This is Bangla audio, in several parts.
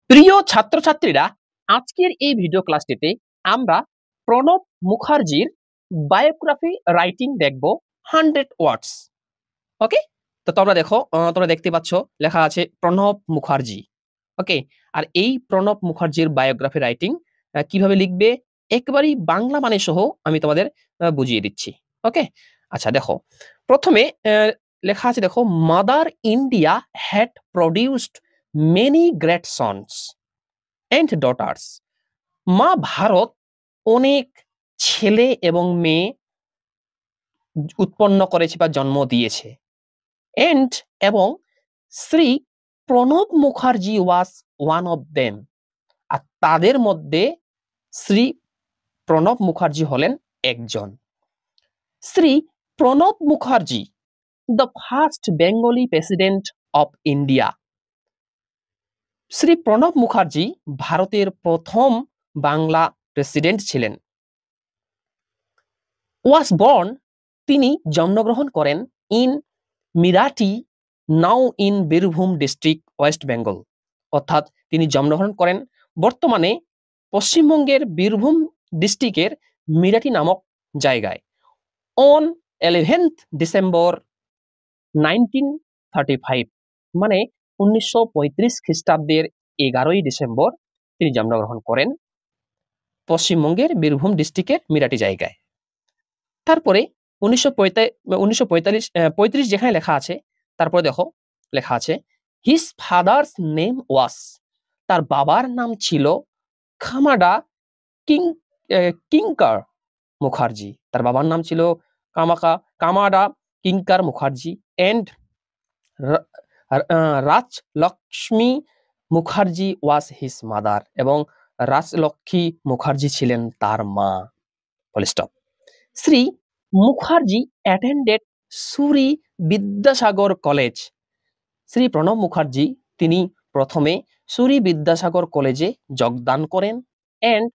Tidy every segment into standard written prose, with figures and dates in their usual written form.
প্রিয় ছাত্রছাত্রীরা, আজকের এই ভিডিও ক্লাসটিতে আমরা প্রণব মুখার্জির বায়োগ্রাফি রাইটিং দেখব 100 ওয়ার্ডস। ওকে, তো তোমরা দেখতে পাচ্ছ লেখা আছে প্রণব মুখার্জি। ওকে, আর এই প্রণব মুখার্জির বায়োগ্রাফি রাইটিং কিভাবে লিখবে একেবারেই বাংলা মানে সহ আমি তোমাদের বুঝিয়ে দিচ্ছি। ওকে, আচ্ছা দেখো, প্রথমে লেখা আছে, দেখো, mother India had produced many great sons and daughters. মা ভারত অনেক ছেলে এবং মেয়ে উৎপন্ন করেছে বা জন্ম দিয়েছে। এন্ড এবং Shri Pranab Mukherjee was one of them. আর তাদের মধ্যে শ্রী প্রণব মুখার্জি হলেন একজন। Shri Pranab Mukherjee the first Bengali president of India. Shri Pranab Mukherjee ভারতের প্রথম বাংলা প্রেসিডেন্ট ছিলেন। ওয়াজ বর্ন, তিনি জন্মগ্রহণ করেন in Mirati, now in Birbhum district, West Bengal. অর্থাৎ তিনি জন্মগ্রহণ করেন বর্তমানে পশ্চিমবঙ্গের বীরভূম ডিস্ট্রিক্টের মিরাটি নামক জায়গায়। অন 11th ডিসেম্বর 1935, মানে 1935 খ্রিস্টাব্দের 11ই ডিসেম্বর তিনি জন্মগ্রহণ করেন পশ্চিমবঙ্গের বীরভূম ডিস্ট্রিক্টের মিরাটি জায়গায়। তারপরে 1935 যেখানে লেখা আছে, তারপরে দেখো লেখা আছে হিজ ফাদার্স নেম ওয়াস, তার বাবার নাম ছিল খামাডা কিঙ্কার মুখার্জি। তার বাবার নাম ছিল Kamada Kinkar Mukherjee. And Rajlakshmi Mukherjee was his mother, এবং রাজলক্ষ্মী মুখার্জি ছিলেন তার মা। Full stop. Shri Mukherjee attended Suri Vidyasagar college. Shri Pranab Mukherjee তিনি প্রথমে সুরি বিদ্যাসাগর কলেজে যোগদান করেন এন্ড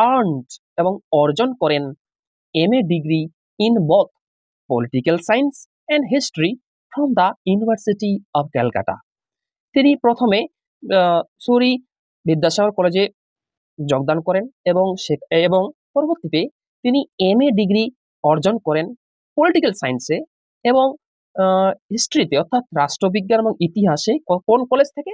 আর্নড এবং অর্জন করেন MA degree in both political science and history from the university of Calcutta. তিনি প্রথমে সুরি বিদ্যাসাগর কলেজে যোগদান করেন এবং পরবর্তীতে তিনি MA ডিগ্রি অর্জন করেন পলিটিক্যাল সায়েন্সে এবং হিস্ট্রিতে, অর্থাৎ রাষ্ট্রবিজ্ঞান এবং ইতিহাসে। কোন কলেজ থেকে?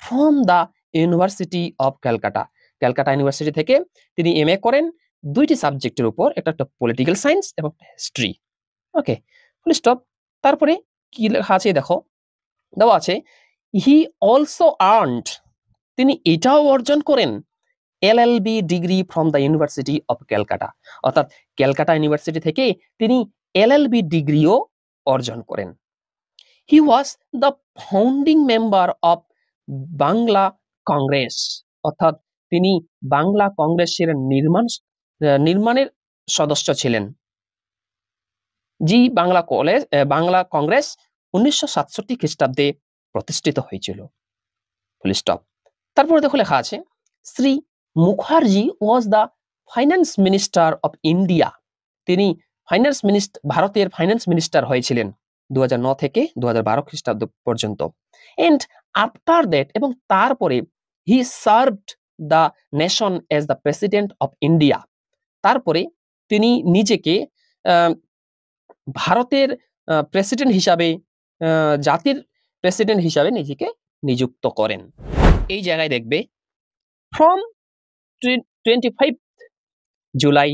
From the university of Calcutta. Calcutta university থেকে তিনি MA করেন দুইটি সাবজেক্টের উপর, একটা পলিটিক্যাল সায়েন্স এবং হিস্ট্রি। ওকে, ফুল স্টপ। তারপরে কি লেখা আছে দেখো, দেওয়া আছে হি অলসো আর্নড, তিনি এটাও অর্জন করেন LLB degree from the university of Calcutta. অর্থাৎ ক্যালকাটা ইউনিভার্সিটি থেকে তিনি LLB ডিগ্রিও অর্জন করেন। He was the founding member of Bangla Congress, অর্থাৎ তিনি বাংলা কংগ্রেসের নির্মাণের সদস্য ছিলেন। বাংলা কংগ্রেস 1967 খ্রিস্টাব্দে প্রতিষ্ঠিত হয়েছিল। Full stop. তারপরে দেখো লেখা আছে Shri Mukherjee was the finance minister of India. তিনি ভারতের ফাইন্যান্স মিনিস্টার হয়েছিলেন 2009 থেকে 2012 খ্রিস্টাব্দ পর্যন্ত। এন্ড আফটার দ্যাট, এবং তারপরে he served the nation as the president of India. তারপরে তিনি নিজেকে ভারতের প্রেসিডেন্ট হিসাবে, জাতির প্রেসিডেন্ট হিসাবে নিজেকে নিযুক্ত করেন। এই জায়গায় দেখবে ফ্রম 25 জুলাই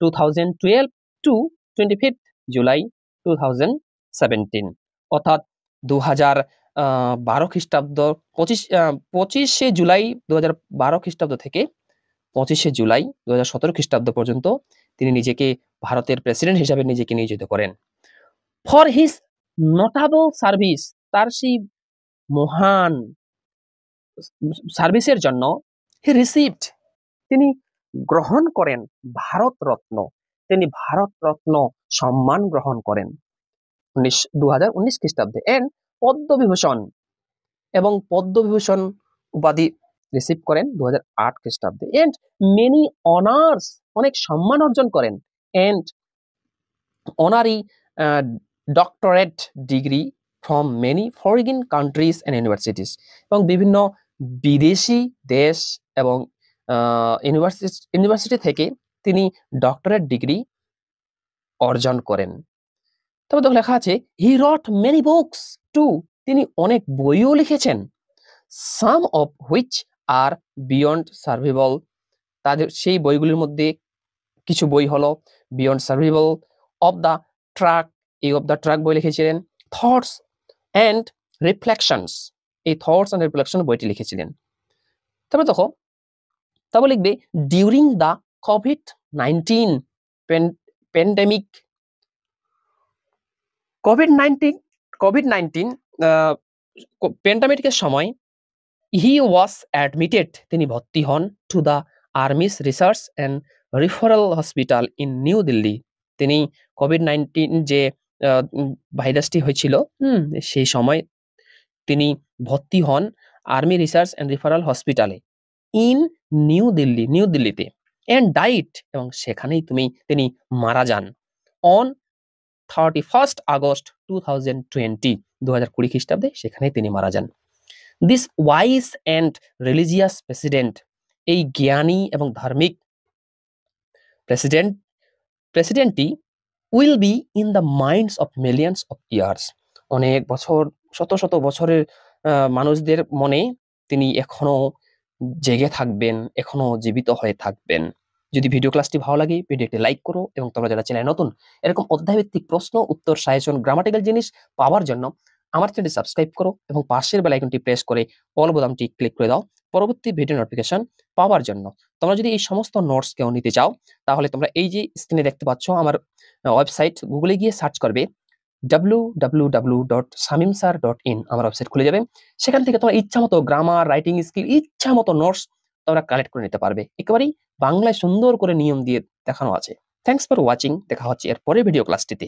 2012 টু 25 জুলাই 2017, অর্থাৎ 2012 খ্রিস্টাব্দ 25শে জুলাই 2012 খ্রিস্টাব্দ থেকে 25শে জুলাই 2017 খ্রিস্টাব্দ পর্যন্ত তিনি নিজেকে ভারতের প্রেসিডেন্ট হিসাবে নিজেকে নিয়োজিত করেন। ফর হিজ নোটাবল সার্ভিস, তার সেই মহান সার্ভিসের জন্য হি রিসিভড, তিনি গ্রহণ করেন ভারত রত্ন। তিনি ভারত রত্ন সম্মান গ্রহণ করেন 2019 খ্রিস্টাব্দে। এন্ড পদ্মবিভূষণ, এবং পদ্মবিভূষণ উপাধি রিসিভ করেন 2008 খ্রিস্টাব্দে। এন্ড মেনি অনার্স, অনেক সম্মান অর্জন করেন। And honorary doctorate degree from many foreign countries and universities, এবং বিভিন্ন বিদেশি দেশ এবং ইউনিভার্সিটি থেকে তিনি ডক্টরেট ডিগ্রি অর্জন করেন। তবে দেখো লেখা আছে he wrote many books too, তিনি অনেক বইও লিখেছেন। Some of which are beyond survival, তাদের সেই বইগুলির মধ্যে কিছু বই হলো beyond survival, of the track, এই অফ দ্য ট্রাক বই লিখেছিলেন, থটস অ্যান্ড রিফ্লেকশনস, এই থটস অ্যান্ড রিফ্লেকশন বইটি লিখেছিলেন। তবে দেখো তারপর লিখবে ডিউরিং দ্য কোভিড-19 প্যান্ডেমিক, কোভিড-19 প্যান্ডেমিকের সময় হি ওয়াজ অ্যাডমিটেড, তিনি ভর্তি হন to the army's research and referral hospital in new Delhi. তিনি কোভিড-19 যে ভাইরাসটি হয়েছিল সেই সময় তিনি ভর্তি হন আর্মি রিসার্চ অ্যান্ড রিফারাল হসপিটালে ইন নিউ দিল্লিতে, অ্যান্ড ডাইট, এবং সেখানেই তিনি মারা যান অন 31 আগস্ট 2020, 2020 খ্রিস্টাব্দে সেখানেই তিনি মারা যান। This wise and religious president, এই জ্ঞানী এবং ধার্মিক প্রেসিডেন্টটি will be in the minds of millions of years, অনেক বছর, শত শত বছরের মানুষদের মনে তিনি এখনো জেগে থাকবেন, এখনো জীবিত হয়ে থাকবেন। যদি ভিডিও ক্লাসটি ভালো লাগে ভিডিওটি লাইক করো, এবং তোমরা যারা চ্যানেলে নতুন এরকম অধ্যায়ভিত্তিক প্রশ্ন উত্তর সাজেশন গ্রামাটিক্যাল জিনিস পাওয়ার জন্য আমার চ্যানেলটি সাবস্ক্রাইব করো এবং পাশের বেল আইকনটি প্রেস করে অল বোতামটি ক্লিক করে দাও পরবর্তী ভিডিও নোটিফিকেশন পাওয়ার জন্য। তোমরা যদি এই সমস্ত নোটস কেউ নিতে চাও তাহলে তোমরা এই যে স্ক্রিনে দেখতে পাচ্ছ আমার ওয়েবসাইট, গুগলে গিয়ে সার্চ করবে www.samimsir.in, আমার ওয়েবসাইট খুলে যাবে। সেখান থেকে তোমার ইচ্ছা মতো গ্রামার, রাইটিং স্কিল, ইচ্ছা মতো নোটস তোমরা কালেক্ট করে নিতে পারবে। একেবারেই বাংলায় সুন্দর করে নিয়ম দিয়ে দেখানো আছে। থ্যাংকস ফর ওয়াচিং, দেখা হচ্ছে এর পরের ভিডিও ক্লাসটিতে।